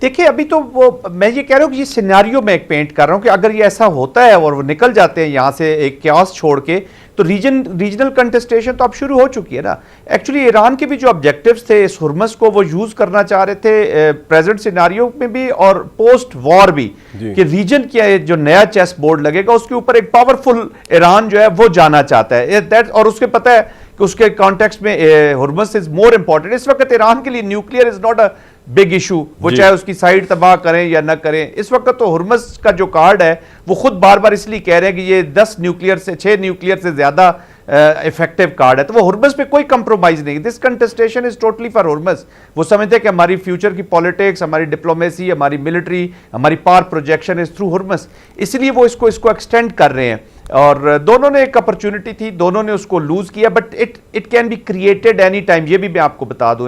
देखिए अभी तो वो मैं ये कह रहा हूँ कि ये सिनेरियो मैं एक पेंट कर रहा हूँ कि अगर ये ऐसा होता है और वो निकल जाते हैं यहाँ से एक क्यास छोड़ के, तो रीजनल कंटेस्टेशन तो अब शुरू हो चुकी है ना। एक्चुअली ईरान के भी जो ऑब्जेक्टिव्स थे इस हुर्मस को वो यूज करना चाह रहे थे प्रेजेंट सिनेरियो में भी और पोस्ट वॉर भी, कि रीजन का जो नया चेस बोर्ड लगेगा उसके ऊपर एक पावरफुल ईरान जो है वो जाना चाहता है। और उसके पता है कि उसके कॉन्टेक्स्ट में हुर्मस इज मोर इंपॉर्टेंट। इस वक्त ईरान के लिए nuclear is not a big issue, वो चाहे उसकी साइड तबाह करें या ना करें। इस वक्त तो हुर्मस का जो कार्ड है वो खुद बार बार इसलिए कह रहे हैं कि ये 10 न्यूक्लियर से 6 न्यूक्लियर से ज्यादा इफेक्टिव कार्ड है, तो वो हुर्मस पे कोई कंप्रोमाइज नहीं। This contestation is totally for Hormuz. वो समझते हैं कि हमारी फ्यूचर की पॉलिटिक्स, हमारी डिप्लोमेसी, हमारी मिलिट्री, हमारी power projection is through Hormuz, इसलिए वो इसको एक्सटेंड कर रहे हैं। और दोनों ने एक अपॉर्चुनिटी थी, दोनों ने उसको लूज किया, but it can be created any time. ये भी मैं आपको बता दूं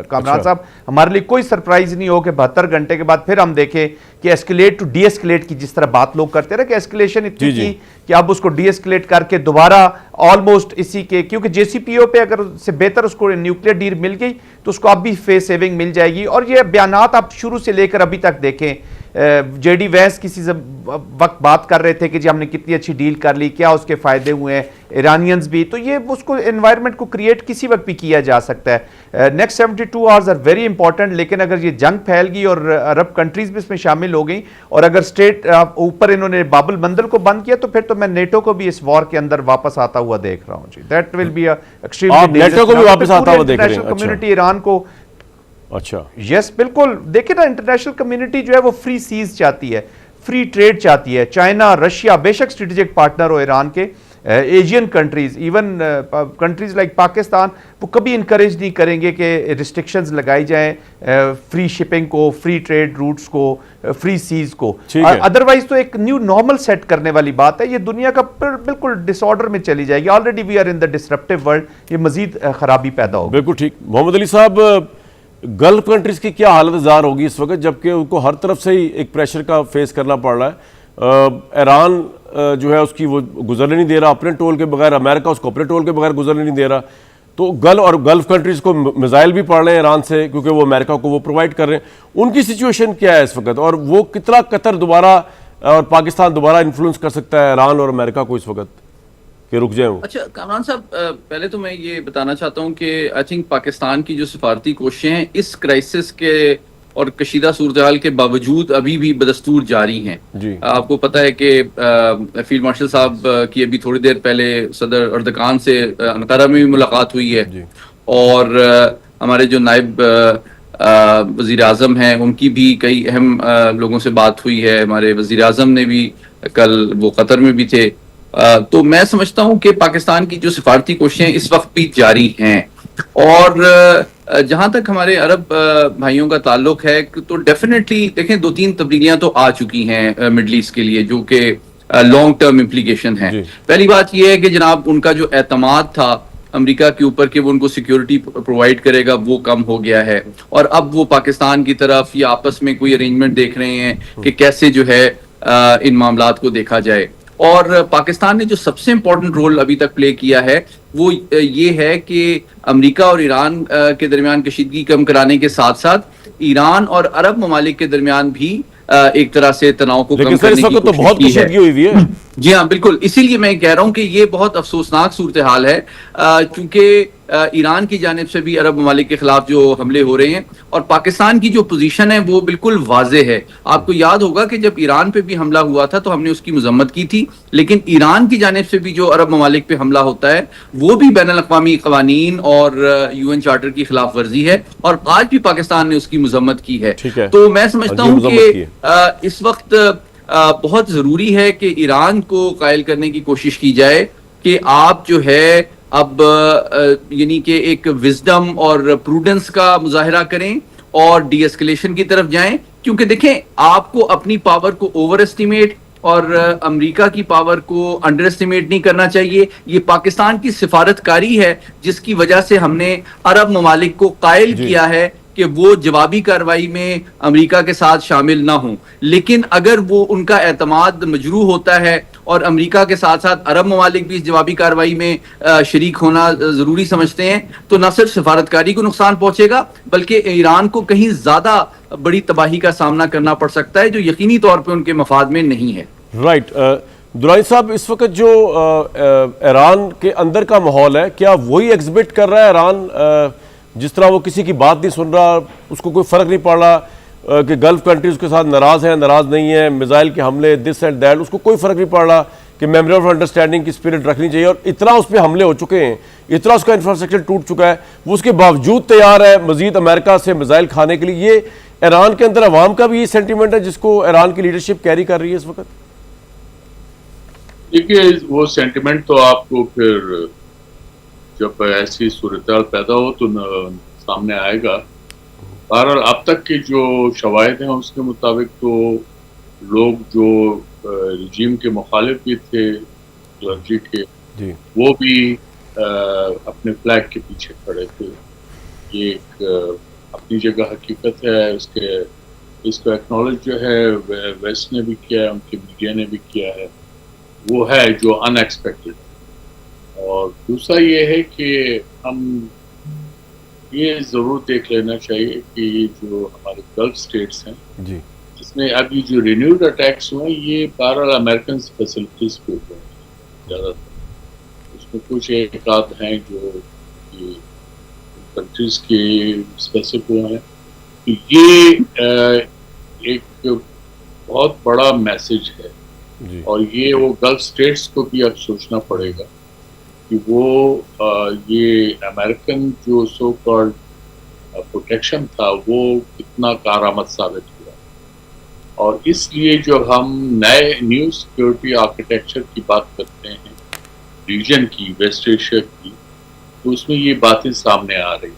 कामरान साहब, हमारे लिए कोई सरप्राइज नहीं हो कि 72 घंटे के बाद फिर हम देखें कि एस्केलेट टू डी एस्केलेट की जिस तरह बात लोग करते रहे कि एस्केलेशन इतनी थी कि अब उसको डी एस्केलेट करके दोबारा ऑलमोस्ट इसी के, क्योंकि जेसीपीओ पे अगर उससे बेहतर उसको न्यूक्लियर डील मिल गई तो उसको अब भी फेस सेविंग मिल जाएगी। और ये बयानात आप शुरू से लेकर अभी तक देखें, जेडी वैंस किसी वक्त बात कर रहे थे कि जी हमने कितनी अच्छी डील कर ली, क्या उसके फायदे हुए हैं, ईरानियंस भी, तो ये उसको एनवायरनमेंट को क्रिएट किसी वक्त भी किया जा सकता है। Next 72 hours are very important, लेकिन अगर ये जंग फैल गई और अरब कंट्रीज भी इसमें शामिल हो गई और अगर स्टेट ऊपर इन्होंने बाबुल मंदर को बंद किया तो फिर तो मैं नेटो को भी इस वॉर के अंदर वापस आता हुआ देख रहा हूँ जी। That will be extremely NATO को भी वापस आता हुआ देख रहे हैं। कम्युनिटी ईरान को, अच्छा यस बिल्कुल। देखिए ना, इंटरनेशनल कम्युनिटी जो है वो फ्री सीज चाहती है, फ्री ट्रेड चाहती है। चाइना, रशिया बेशक स्ट्रेटेजिक पार्टनर हो ईरान के, Asian countries, even countries like Pakistan, वो कभी इंकरेज नहीं करेंगे कि रिस्ट्रिक्शंस लगाई जाएं फ्री शिपिंग को, फ्री ट्रेड रूट्स को, फ्री सीज को। अदरवाइज तो एक न्यू नॉर्मल सेट करने वाली बात है, ये दुनिया का बिल्कुल डिसऑर्डर में चली जाएगी। Already we are in the disruptive world, ये मजीद खराबी पैदा होगी। बिल्कुल ठीक। मोहम्मद अली साहब, गल्फ कंट्रीज की क्या हालत ज़ार होगी इस वक्त, जबकि उनको हर तरफ से ही एक प्रेशर का फेस करना पड़ रहा है। ईरान जो है उसकी वो गुजरने नहीं दे रहा अपने टोल के बगैर, अमेरिका उसको अपने टोल के बगैर गुजरने नहीं दे रहा। तो गल्फ कंट्रीज को मिसाइल भी पड़ रहे हैं ईरान से, क्योंकि वो अमेरिका को वो प्रोवाइड कर रहे हैं। उनकी सिचुएशन क्या है इस वक्त, और वो कितना कतर दोबारा और पाकिस्तान दोबारा इन्फ्लुएंस कर सकता है ईरान और अमेरिका को इस वक्त कि रुक जाए? अच्छा कामरान साहब, पहले तो मैं ये बताना चाहता हूँ कि आई थिंक पाकिस्तान की जो सिफारती कोशिशें हैं इस क्राइसिस के और कशीदा सूरत हाल के बावजूद अभी भी बदस्तूर जारी हैं। आपको पता है कि फील्ड मार्शल साहब की अभी थोड़ी देर पहले सदर अर्दगान से अंकारा में भी मुलाकात हुई है, और हमारे जो नायब वजीर आजम हैं उनकी भी कई अहम लोगों से बात हुई है। हमारे वजीर आजम ने भी कल वो कतर में भी थे। तो मैं समझता हूं कि पाकिस्तान की जो सिफारती कोशिशें इस वक्त भी जारी हैं, और जहां तक हमारे अरब भाइयों का ताल्लुक है तो डेफिनेटली देखें 2-3 तब्दीलियां तो आ चुकी हैं मिडल ईस्ट के लिए, जो कि लॉन्ग टर्म इम्प्लीकेशन है। पहली बात यह है कि जनाब उनका जो एतमाद था अमेरिका के ऊपर कि वो उनको सिक्योरिटी प्रोवाइड करेगा वो कम हो गया है, और अब वो पाकिस्तान की तरफ या आपस में कोई अरेंजमेंट देख रहे हैं कि कैसे जो है इन मामलात को देखा जाए। और पाकिस्तान ने जो सबसे इंपॉर्टेंट रोल अभी तक प्ले किया है वो ये है कि अमेरिका और ईरान के दरमियान कशीदगी कम कराने के साथ साथ ईरान और अरब ममालिक के दरमियान भी एक तरह से तनाव को कम करने की तो बहुत कशीदगी हुई है। जी हाँ बिल्कुल, इसीलिए मैं कह रहा हूं कि ये बहुत अफसोसनाक सूरत हाल है, क्योंकि ईरान की जानिब से भी अरब ममालिक के खिलाफ जो हमले हो रहे हैं, और पाकिस्तान की जो पोजीशन है वो बिल्कुल वाजे है। आपको याद होगा कि जब ईरान पे भी हमला हुआ था तो हमने उसकी मजम्मत की थी, लेकिन ईरान की जानिब से भी जो अरब ममालिक पे हमला होता है वो भी बैनुल अक़वामी क़वानीन और UN चार्टर की खिलाफ वर्जी है, और आज भी पाकिस्तान ने उसकी मजम्मत की है। तो मैं समझता हूँ कि इस वक्त बहुत जरूरी है कि ईरान को कायल करने की कोशिश की जाए कि आप जो है अब यानी कि एक विजडम और प्रूडेंस का मुजाहिरा करें और डी एस्केलेशन की तरफ जाएं, क्योंकि देखें आपको अपनी पावर को ओवर एस्टिमेट और अमेरिका की पावर को अंडर एस्टिमेट नहीं करना चाहिए। ये पाकिस्तान की सिफारतकारी है जिसकी वजह से हमने अरब ममालिक को कायल किया है कि वो जवाबी कार्रवाई में अमेरिका के साथ शामिल ना हों। लेकिन अगर वो उनका एतमाद मजरू होता है और अमेरिका के साथ साथ अरब ममालिक भी इस जवाबी कार्रवाई में शरीक होना जरूरी समझते हैं, तो न सिर्फ सिफारतकारी को नुकसान पहुंचेगा बल्कि ईरान को कहीं ज्यादा बड़ी तबाही का सामना करना पड़ सकता है, जो यकीनी तौर पे उनके मफाद में नहीं है। राइट। दुरानी साहब, इस वक्त जो ईरान के अंदर का माहौल है, क्या वही एग्जिबिट कर रहा है ईरान, जिस तरह वो किसी की बात नहीं सुन रहा, उसको कोई फ़र्क नहीं पड़ रहा कि गल्फ कंट्रीज के साथ नाराज़ हैं, नाराज़ नहीं है, मिसाइल के हमले, दिस एंड दैट, उसको कोई फ़र्क नहीं पड़ रहा कि मेमोरेंडम ऑफ अंडरस्टैंडिंग की स्पिरिट रखनी चाहिए, और इतना उस पर हमले हो चुके हैं, इतना उसका इंफ्रास्ट्रक्चर टूट चुका है, वो उसके बावजूद तैयार है मजीद अमेरिका से मिसाइल खाने के लिए? ये ईरान के अंदर अवाम का भी ये सेंटीमेंट है जिसको ईरान की लीडरशिप कैरी कर रही है इस वक्त? देखिए, वो सेंटिमेंट तो आपको फिर जब ऐसी सूरत पैदा हो तो सामने आएगा। बहरहाल अब तक की जो शवाहिद हैं उसके मुताबिक तो लोग जो रजीम के मुखालिफ भी थे, क्लर्जी के, वो भी अपने फ्लैग के पीछे खड़े थे। ये एक अपनी जगह हकीकत है। इसको एक्नॉलेज जो है वेस्ट ने भी किया है, उनके मीडिया ने भी किया है, वो है जो अनएक्सपेक्टेड। और दूसरा ये है कि हम ये ज़रूर देख लेना चाहिए कि जो हमारे गल्फ स्टेट्स हैं जी, जिसमें अभी जो रिन्यूड अटैक्स हुए ये 12 अमेरिकन फैसिलिटीज़ पे हुए हैं ज़्यादातर। उसमें कुछ एक आध हैं जो कंट्रीज़ के स्पेसिफिक हुए हैं। तो ये एक बहुत बड़ा मैसेज है जी। और ये वो गल्फ स्टेट्स को भी अब सोचना पड़ेगा कि वो ये अमेरिकन जो सो कॉल्ड प्रोटेक्शन था वो कितना कारआमद साबित हुआ। और इसलिए जो हम नए न्यू सिक्योरिटी आर्किटेक्चर की बात करते हैं रीजन की, वेस्ट एशिया की, तो उसमें ये बातें सामने आ रही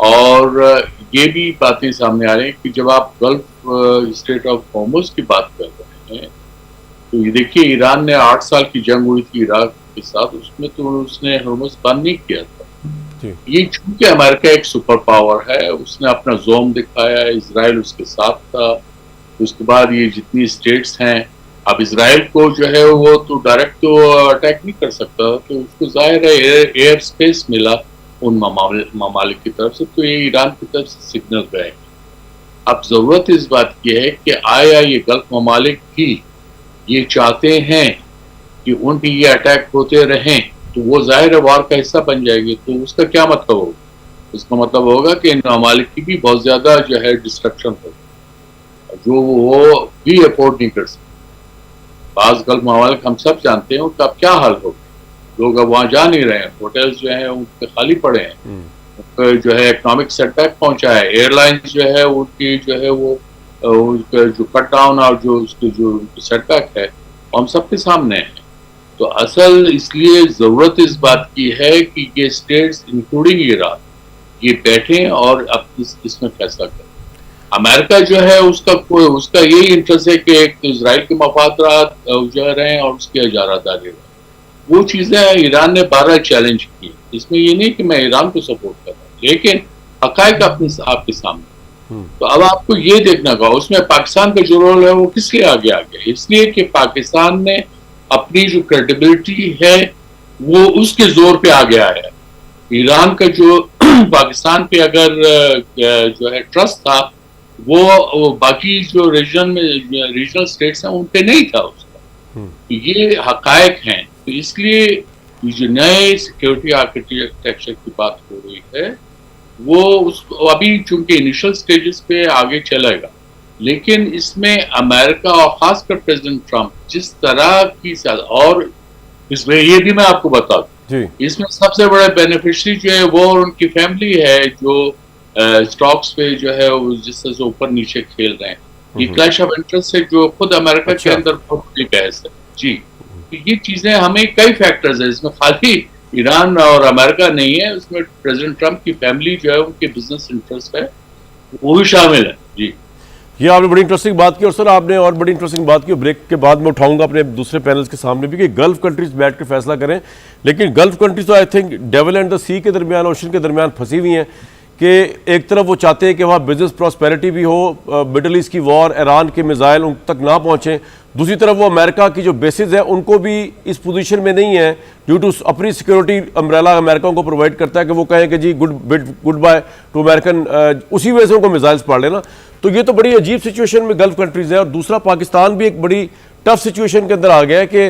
और ये भी बातें सामने आ रही हैं कि जब आप गल्फ स्टेट ऑफ हॉर्मुज़ की बात कर रहे हैं तो ये देखिए, ईरान ने 8 साल की जंग हुई थी इराक के साथ, उसमें तो उसने हॉर्मुज़ बंद नहीं किया था। ये चूंकि अमेरिका एक सुपर पावर है, उसने अपना जोम दिखाया है, इजराइल उसके साथ था। उसके बाद ये जितनी स्टेट्स हैं, अब इजराइल को जो है वो तो डायरेक्ट तो अटैक नहीं कर सकता, तो उसको जाहिर है एयर स्पेस मिला उन ममालिक की तरफ से, तो ये ईरान की तरफ से सिग्नल गए। अब जरूरत इस बात की है कि आया ये गल्फ ममालिक भी ये चाहते हैं कि उन पे ये अटैक होते रहें, तो वो जाहिर है वार का हिस्सा बन जाएगी। तो उसका क्या मतलब होगा? उसका मतलब होगा कि इन ममालिक की भी बहुत ज्यादा जो है डिस्ट्रक्शन होगी जो वो भी अफोर्ड नहीं कर सकते। बाज़ गल्फ ममालिक हम सब जानते हैं उनका अब क्या हाल होगा, लोग अब वहाँ जा नहीं रहे हैं, होटल्स जो हैं उनके खाली पड़े हैं, जो है इकोनॉमिक सेटबैक पहुंचा है, एयरलाइंस जो है उनकी जो है वो उनका जो कट डाउन और जो उसके जो सेटबैक है हम सबके सामने है। तो असल इसलिए ज़रूरत इस बात की है कि ये स्टेट्स इंक्लूडिंग ईरान ये बैठें और अब इसमें फैसला करें। अमेरिका जो है उसका यही इंटरेस्ट है कि एक तो इसराइल के मफादरात जो रहे और उसकी इजारादारी रहे। वो चीज़ें ईरान ने 12 चैलेंज की। इसमें ये नहीं कि मैं ईरान को सपोर्ट कर रहा हूँ, लेकिन हक़ाइक़ अपने आपके सामने। तो अब आपको ये देखना होगा उसमें पाकिस्तान का जो रोल है वो किस लिए आगे आ गया। इसलिए कि पाकिस्तान ने अपनी जो क्रेडिबिलिटी है वो उसके जोर पे आ गया है। ईरान का जो पाकिस्तान पे अगर जो है ट्रस्ट था वो बाकी जो रीजनल स्टेट्स हैं उन पे नहीं था उसका। तो ये हक़ाइक़ हैं। तो इसलिए जो नए सिक्योरिटी आर्किटेक्चर की बात हो रही है वो अभी चूंकि इनिशियल स्टेजेस पे आगे चलेगा, लेकिन इसमें अमेरिका और खासकर प्रेसिडेंट ट्रंप जिस तरह की, और इसमें ये भी मैं आपको बता दूं, इसमें सबसे बड़ा बेनिफिशियरी जो है वो उनकी फैमिली है जो स्टॉक्स पे जो है जिस तरह से ऊपर नीचे खेल रहे हैं। ये क्लैश ऑफ इंटरेस्ट है जो खुद अमेरिका के अंदर बहुत बड़ी बहस है जी। तो ये चीजें हमें कई फैक्टर्स है, इसमें खाली ईरान और अमेरिका नहीं है, उसमें प्रेसिडेंट ट्रंप की फैमिली जो है उनके बिजनेस इंटरेस्ट है वो भी शामिल है जी। ये आपने बड़ी इंटरेस्टिंग बात की और सर आपने और बड़ी इंटरेस्टिंग बात की। ब्रेक के बाद मैं उठाऊंगा अपने दूसरे पैनल्स के सामने भी कि गल्फ कंट्रीज बैठ कर फैसला करें, लेकिन गल्फ कंट्रीज तो I think devil and the sea के दरमियान, ओशन के दरमियान फंसी हुई हैं। कि एक तरफ वो चाहते हैं कि वहाँ बिजनेस प्रॉस्पेरिटी भी हो, मिडल ईस्ट की वॉर, ईरान के मिसाइल उन तक ना पहुँचें, दूसरी तरफ वो अमेरिका की जो बेसिस है उनको भी इस पोजीशन में नहीं है ड्यू टू अपनी सिक्योरिटी अम्ब्रेला अमेरिका को प्रोवाइड करता है कि वो कहें कि जी गुड बाय टू अमेरिकन, उसी वजह से उनको मिसाइल्स पड़ लेना। तो ये तो बड़ी अजीब सिचुएशन में गल्फ कंट्रीज है। और दूसरा, पाकिस्तान भी एक बड़ी टफ सिचुएशन के अंदर आ गया है कि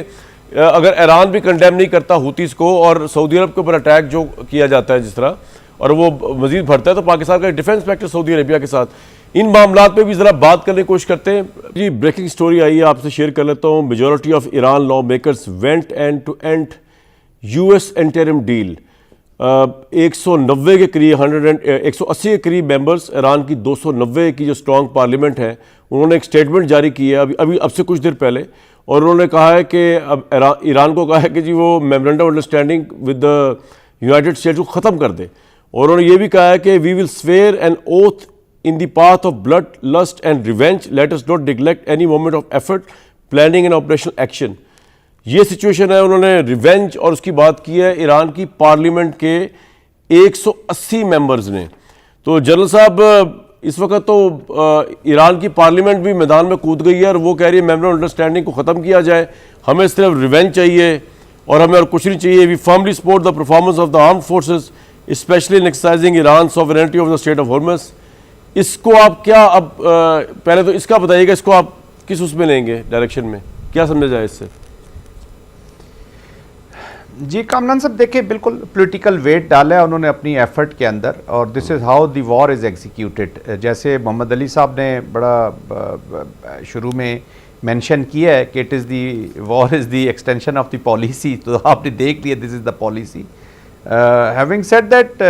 अगर ईरान भी कंडेम नहीं करता हुतीस को और सऊदी अरब के ऊपर अटैक जो किया जाता है जिस तरह, और वो मजीद बढ़ता है, तो पाकिस्तान का डिफेंस फैक्टर सऊदी अरेबिया के साथ, इन मामलात पे भी जरा बात करने की कोशिश करते हैं। जी, ब्रेकिंग स्टोरी आई है, आपसे शेयर कर लेता हूँ। Majority of Iran law makers went and to end US interim deal. 190 के करीब 180 के करीब मेंबर्स, ईरान की 290 की जो स्ट्रॉन्ग पार्लियामेंट है, उन्होंने एक स्टेटमेंट जारी की है अब से कुछ देर पहले, और उन्होंने कहा है कि अब ईरान को कहा है कि जी वो memorandum of understanding with the United states को ख़त्म कर दे। और उन्होंने ये भी कहा है कि we will swear an oath in the path of blood, lust and revenge, let us not neglect any moment of effort, planning and operational action. ये सिचुएशन है। उन्होंने रिवेंज और उसकी बात की है ईरान की पार्लियामेंट के 180 मेंबर्स ने। तो जनरल साहब, इस वक्त तो ईरान की पार्लियामेंट भी मैदान में कूद गई है और वो कह रही है मेमोरेंडम अंडरस्टैंडिंग को ख़त्म किया जाए, हमें सिर्फ रिवेंज चाहिए और हमें और कुछ नहीं चाहिए। We firmly support the performance of the armed forces specially in exercising Iran sovereignty of the state of Hormuz. इसको आप क्या, अब पहले तो इसका बताइएगा, इसको आप किस उसमें लेंगे, डायरेक्शन में क्या समझा जाए इससे? जी कामरान साहब, देखिए बिल्कुल पॉलिटिकल वेट डाला है उन्होंने अपनी एफर्ट के अंदर, और this is how the war is executed. जैसे मोहम्मद अली साहब ने बड़ा शुरू में मेंशन किया है कि it is the war is the extension of the policy, तो आपने देख लिया this is the policy. Having said that